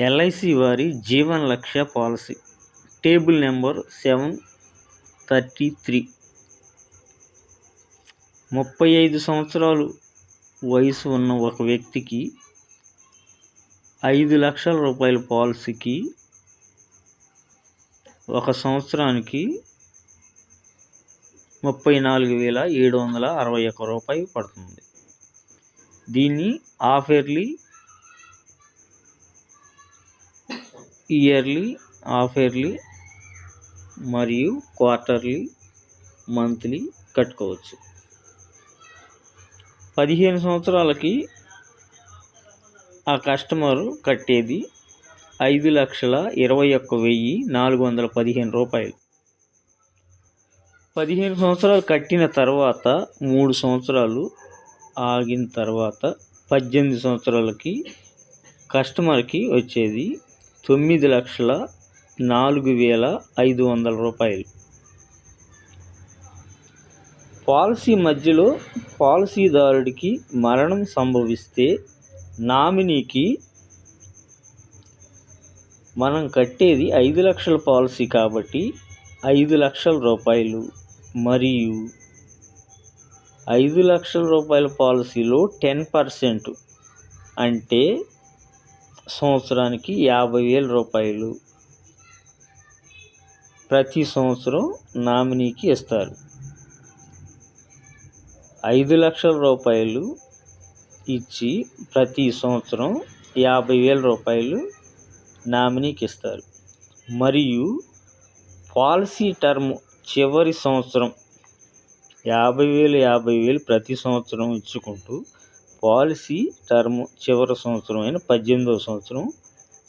LIC వారి జీవన్ లక్ష్య policy table number 733. 35 సంవత్సరాలు వయసు ఉన్న ఒక వ్యక్తికి 5 లక్షల రూపాయల పాలసీకి ఒక సంవత్సరానికి 34,761 రూపాయలు పడుతుంది. దీన్ని half yearly, yearly, half yearly మరియు క్వార్టర్లీ, మంత్లీ కట్టుకోవచ్చు. 15 సంవత్సరాలకి ఆ కస్టమర్ కట్టేది 5,21,415 రూపాయలు. 15 సంవత్సరాలు కట్టిన తర్వాత 3 సంవత్సరాలు ఆగిన తర్వాత 18 సంవత్సరాలకి కస్టమర్కి వచ్చేది 9,04,500 రూపాయలు. పాలసీ మధ్యలో పాలసీదారుడికి మరణం సంభవిస్తే నామినీకి మనం కట్టేది 5 లక్షల పాలసీ కాబట్టి 5 లక్షల రూపాయలు మరియు 5 లక్షల రూపాయల పాలసీలో 10% అంటే సంవత్సరానికి 50,000 రూపాయలు ప్రతి సంవత్సరం నామినీకి ఇస్తారు. 5 లక్షల రూపాయలు ఇచ్చి ప్రతి సంవత్సరం 50,000 రూపాయలు నామినీకి ఇస్తారు. మరియు పాలసీ టర్మ్ చివరి సంవత్సరం 50,000 ప్రతి సంవత్సరం ఇచ్చుకుంటూ పాలసీ టర్మ్ చివరి సంవత్సరం అయిన 18వ సంవత్సరం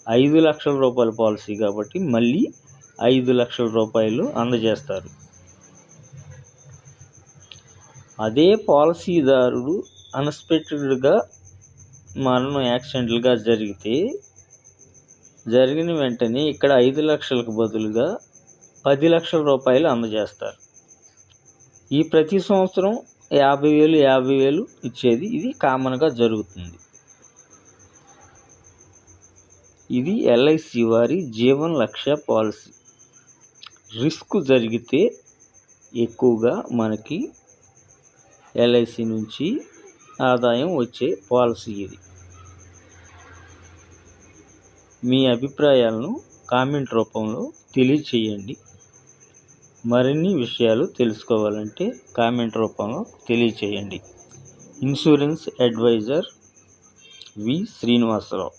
5 లక్షల రూపాయల పాలసీ కాబట్టి మళ్ళీ 5 లక్షల రూపాయలు అందజేస్తారు. అదే పాలసీదారుడు అన్ఎక్స్పెక్టెడ్గా మరణం యాక్సిడెంటల్గా జరిగిన వెంటనే ఇక్కడ 5 లక్షలకు బదులుగా 10 లక్షల రూపాయలు అందజేస్తారు. ఈ ప్రతి సంవత్సరం 50,000 ఇచ్చేది ఇది కామన్గా జరుగుతుంది. ఇది ఎల్ఐసి వారి జీవన్ లక్ష్య పాలసీ. రిస్క్ జరిగితే ఎక్కువగా మనకి ఎల్ఐసి నుంచి ఆదాయం వచ్చే పాలసీ ఇది. మీ అభిప్రాయాలను కామెంట్ రూపంలో తెలియచేయండి. మరిన్ని విషయాలు తెలుసుకోవాలంటే కామెంట్ రూపంలో తెలియచేయండి. ఇన్సూరెన్స్ అడ్వైజర్ వి శ్రీనివాసరావు.